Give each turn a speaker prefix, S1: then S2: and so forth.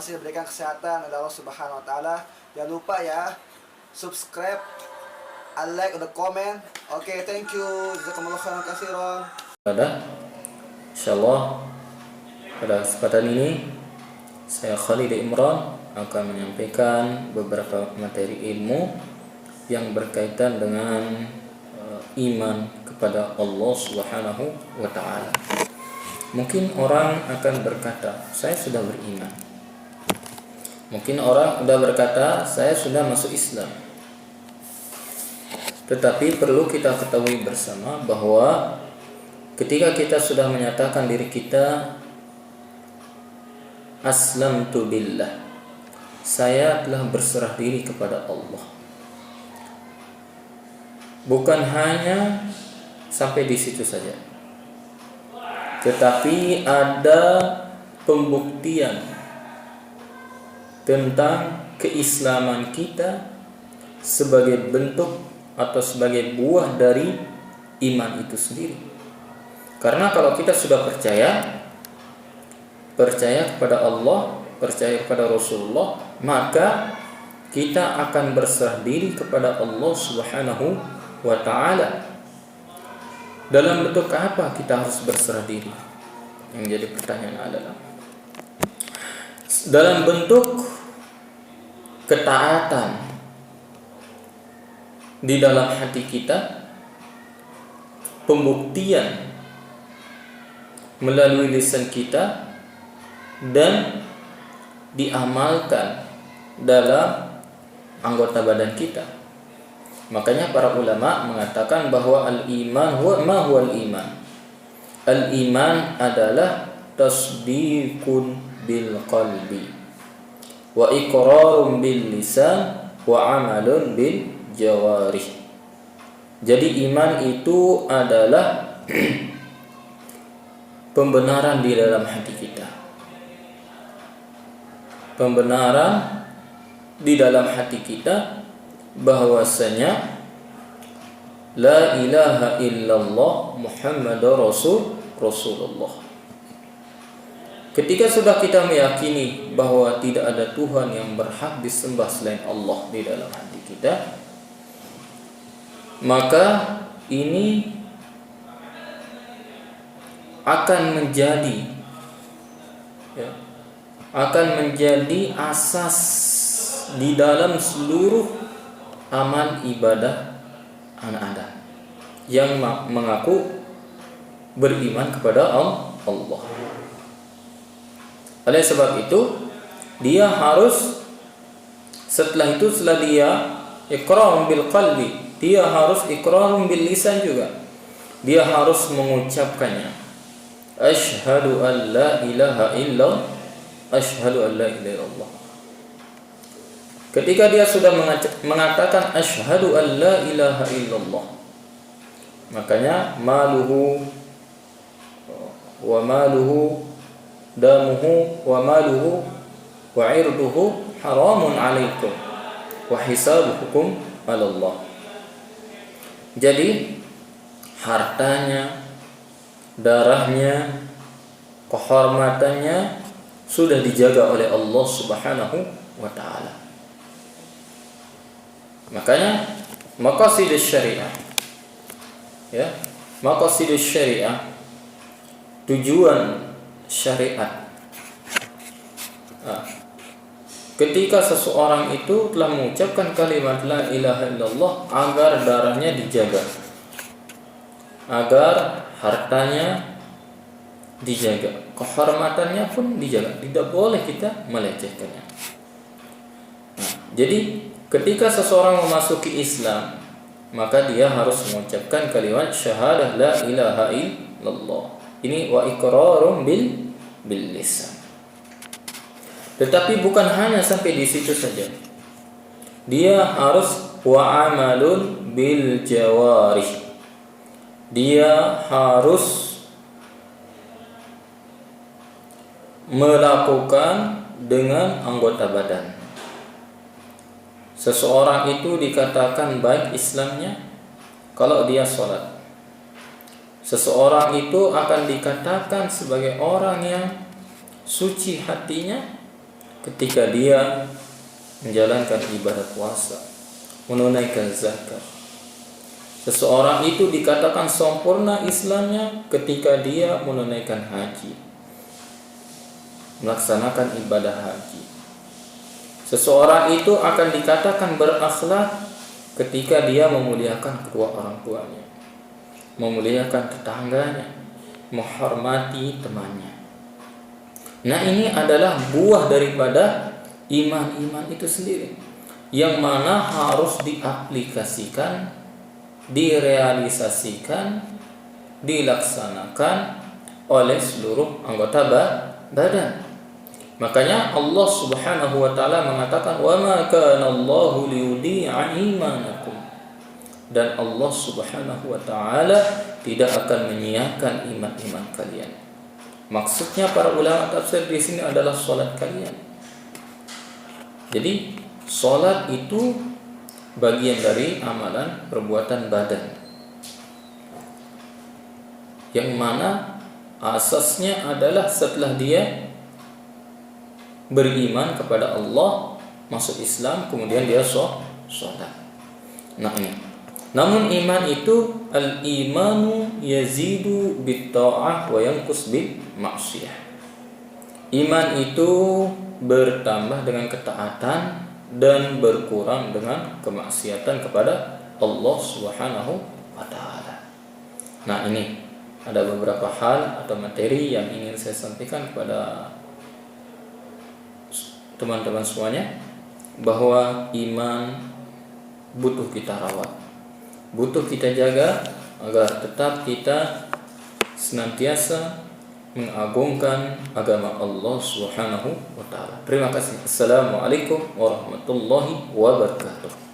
S1: masih diberikan kesehatan oleh Allah Subhanahu wa taala. Jangan lupa ya, subscribe, like, dan komen. Oke, thank you. Jazakumullah khairan katsiran.
S2: Insyaallah pada kesempatan ini saya Khalid Imran akan menyampaikan beberapa materi ilmu yang berkaitan dengan iman kepada Allah Subhanahu wa taala. Mungkin orang akan berkata, saya sudah beriman. Mungkin orang sudah berkata, saya sudah masuk Islam. Tetapi perlu kita ketahui bersama bahwa ketika kita sudah menyatakan diri kita aslamtu billah, saya telah berserah diri kepada Allah, bukan hanya sampai di situ saja, tetapi ada pembuktian tentang keislaman kita sebagai bentuk atau sebagai buah dari iman itu sendiri. Karena kalau kita sudah percaya kepada Allah, percaya kepada Rasulullah, maka kita akan berserah diri kepada Allah Subhanahu wa taala. Dalam bentuk apa kita harus berserah diri? Yang jadi pertanyaan adalah dalam bentuk ketaatan di dalam hati kita, pembuktian melalui lisan kita, dan diamalkan dalam anggota badan kita. Makanya para ulama mengatakan bahwa al-iman huwa al-iman. Al-iman adalah tasdiqun bil qalbi wa iqrarun bil lisan wa amalun bil jawarih. Jadi iman itu adalah pembenaran di dalam hati kita. Pembenaran di dalam hati kita bahwasanya la ilaha illallah Muhammadur Rasulullah. Ketika sudah kita meyakini bahwa tidak ada Tuhan yang berhak disembah selain Allah di dalam hati kita, maka ini akan menjadi asas di dalam seluruh amal ibadah anak Adam yang mengaku beriman kepada Allah. Oleh sebab itu, dia harus setelah dia iqrar bil qalbi, dia harus iqrar bil lisan juga. Dia harus mengucapkannya. Asyhadu an la ilaha illallah, asyhadu an la ilaha illallah. Ketika dia sudah mengatakan asyhadu an la ilaha illallah, makanya maluhu damuhu wa maluhu wa irduhu haramun alaikum wa hisabuhukum ala Allah. Jadi hartanya, darahnya, kehormatannya sudah dijaga oleh Allah Subhanahu wa taala. Makanya maqasidus syariah, maqasidus syariah, tujuan syariat. Ketika seseorang itu telah mengucapkan kalimat la ilaha illallah, agar darahnya dijaga, agar hartanya dijaga, kehormatannya pun dijaga, tidak boleh kita melecehkannya. Jadi ketika seseorang memasuki Islam, maka dia harus mengucapkan kalimat syahadah la ilaha illallah. Ini wa iqrarun bil lisan. Tetapi bukan hanya sampai di situ saja. Dia harus wa amalun bil jawarih. Dia harus melakukan dengan anggota badan. Seseorang itu dikatakan baik Islamnya kalau dia sholat. Seseorang itu akan dikatakan sebagai orang yang suci hatinya ketika dia menjalankan ibadah puasa, menunaikan zakat. Seseorang itu dikatakan sempurna Islamnya ketika dia menunaikan haji, melaksanakan ibadah haji. Seseorang itu akan dikatakan berakhlak ketika dia memuliakan kedua orang tuanya, memuliakan tetangganya, menghormati temannya. Nah, ini adalah buah daripada iman itu sendiri, yang mana harus diaplikasikan, direalisasikan, dilaksanakan oleh seluruh anggota badan. Makanya Allah Subhanahu wa taala mengatakan, "Wa ma kana Allahu liyudhi'a imanakum." Dan Allah Subhanahu wa taala tidak akan menyiakan iman kalian. Maksudnya para ulama tafsir di sini adalah salat kalian. Jadi salat itu bagian dari amalan perbuatan badan, yang mana asasnya adalah setelah dia beriman kepada Allah, masuk Islam, kemudian dia sholat. Nah, ini. Namun iman itu, al-imanu yazidu bit-ta'ah wa yanqus bil-ma'siyah. Iman itu bertambah dengan ketaatan dan berkurang dengan kemaksiatan kepada Allah Subhanahu wa taala. Nah, ini ada beberapa hal atau materi yang ingin saya sampaikan kepada teman-teman semuanya, bahwa iman butuh kita rawat, butuh kita jaga agar tetap kita senantiasa mengagungkan agama Allah Subhanahu wa taala. Terima kasih. Assalamualaikum warahmatullahi wabarakatuh.